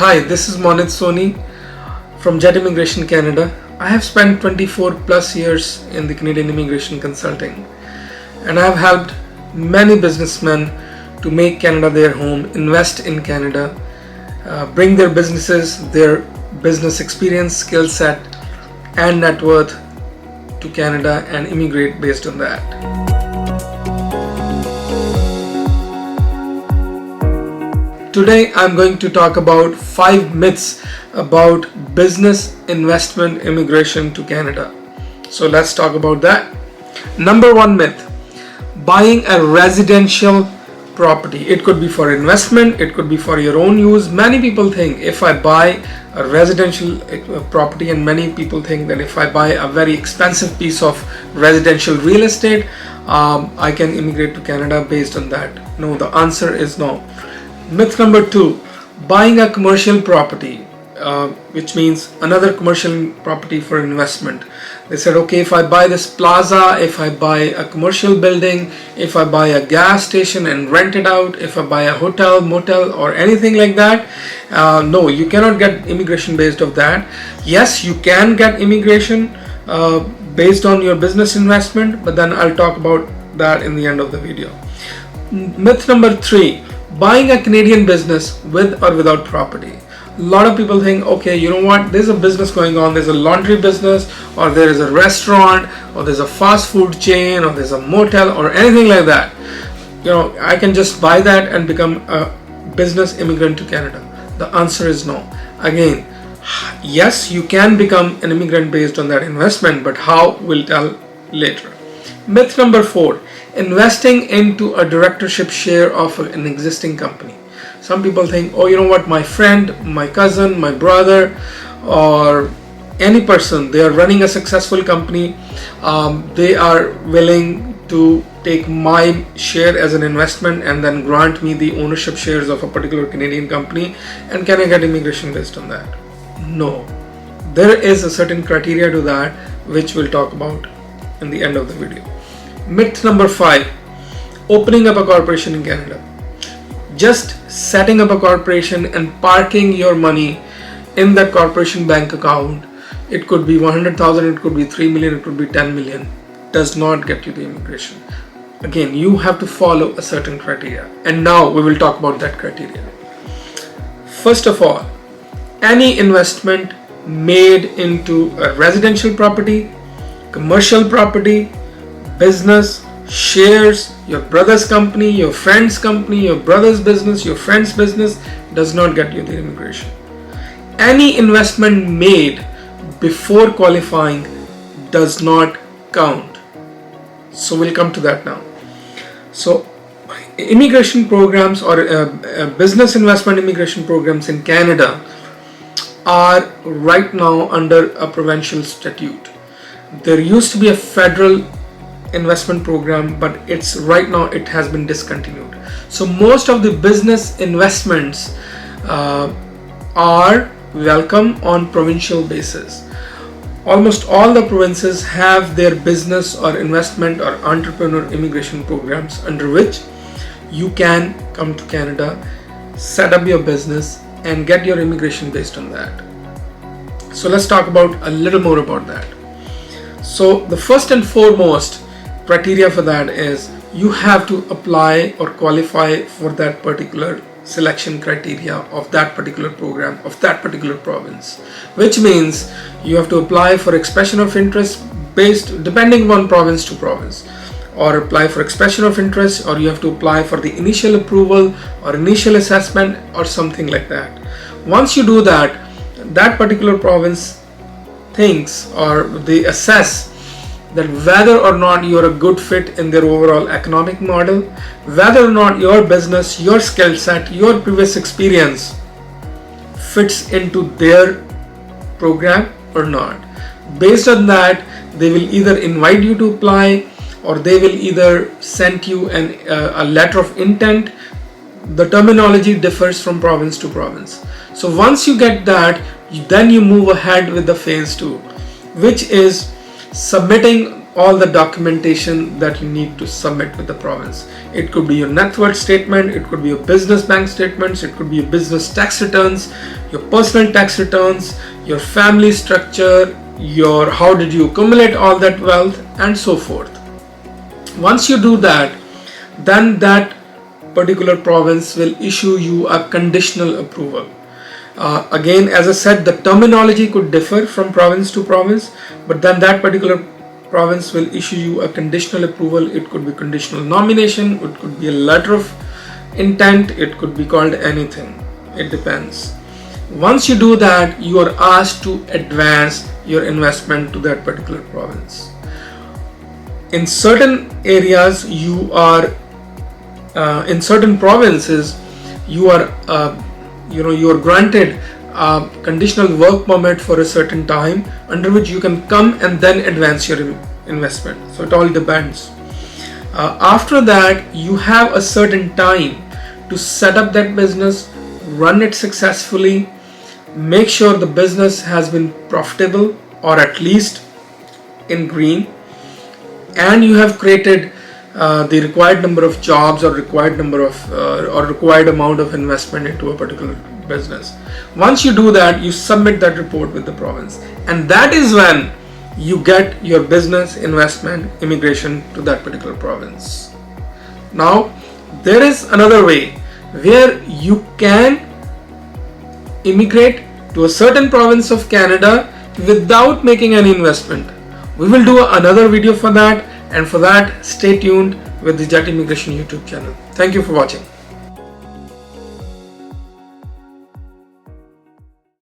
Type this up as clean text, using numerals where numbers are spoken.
Hi, this is Monit Soni from Jet Immigration Canada. I have spent 24 plus years in the Canadian immigration consulting, and I have helped many businessmen to make Canada their home, invest in Canada, bring their businesses, their business experience, skill set and net worth to Canada and immigrate based on that. Today I'm going to talk about 5 myths about business investment immigration to Canada. So let's talk about that. Number 1 myth: buying a residential property. It could be for investment, it could be for your own use. Many people think if I buy a residential property, and many people think that if I buy a very expensive piece of residential real estate, I can immigrate to Canada based on that. No, the answer is no. Myth number 2: buying a commercial property, which means another commercial property for investment. They said, okay, if I buy this plaza, if I buy a commercial building, if I buy a gas station and rent it out, if I buy a hotel, motel or anything like that, no, you cannot get immigration based on that. Yes, you can get immigration based on your business investment, but then I'll talk about that in the end of the video. Myth number 3: buying a Canadian business with or without property. A lot of people think, okay, you know what, there's a business going on, there's a laundry business, or there is a restaurant, or there's a fast food chain, or there's a motel, or anything like that. You know, I can just buy that and become a business immigrant to Canada. The answer is no. Again, yes, you can become an immigrant based on that investment, but how, we'll tell later. Myth number 4: investing into a directorship share of an existing company. Some people think, oh, you know what, my friend, my cousin, my brother, or any person, they are running a successful company, they are willing to take my share as an investment and then grant me the ownership shares of a particular Canadian company, and can I get immigration based on that? No. There is a certain criteria to that, which we'll talk about in the end of the video. Myth number 5: opening up a corporation in Canada. Just setting up a corporation and parking your money in that corporation bank account, it could be 100,000, it could be 3 million, it could be 10 million, does not get you the immigration. Again, you have to follow a certain criteria, and now we will talk about that criteria. First of all, any investment made into a residential property, commercial property, business, shares, your brother's company, your friend's company, your brother's business, your friend's business, does not get you the immigration. Any investment made before qualifying does not count. So we'll come to that now. So immigration programs or business investment immigration programs in Canada are right now under a provincial statute. There used to be a federal investment program, but it's right now it has been discontinued. So most of the business investments are welcome on provincial basis. Almost all the provinces have their business or investment or entrepreneur immigration programs under which you can come to Canada, set up your business and get your immigration based on that. So let's talk about a little more about that. So the first and foremost criteria for that is you have to apply or qualify for that particular selection criteria of that particular program of that particular province, which means you have to apply for expression of interest based depending on province to province, or apply for expression of interest, or you have to apply for the initial approval or initial assessment or something like that. Once you do that, that particular province thinks or they assess that whether or not you're a good fit in their overall economic model, whether or not your business, your skill set, your previous experience fits into their program or not. Based on that, they will either invite you to apply or they will either send you a letter of intent. The terminology differs from province to province. So once you get that, then you move ahead with the phase 2, which is submitting all the documentation that you need to submit with the province. It could be your net worth statement, it could be your business bank statements, it could be your business tax returns, your personal tax returns, your family structure, your how did you accumulate all that wealth, and so forth. Once you do that, then that particular province will issue you a conditional approval. Again, as I said, the terminology could differ from province to province, but then that particular province will issue you a conditional approval. It could be conditional nomination, it could be a letter of intent, it could be called anything. It depends. Once you do that, you are asked to advance your investment to that particular province. In certain areas, in certain provinces, you are granted a conditional work permit for a certain time, under which you can come and then advance your investment. So it all depends. After that, you have a certain time to set up that business, run it successfully, make sure the business has been profitable or at least in green, and you have created the required number of jobs or required amount of investment into a particular business. Once you do that, you submit that report with the province, and that is when you get your business, investment, immigration to that particular province. Now, there is another way where you can immigrate to a certain province of Canada without making any investment. We will do another video for that, and for that, stay tuned with the Jet Immigration YouTube channel. Thank you for watching.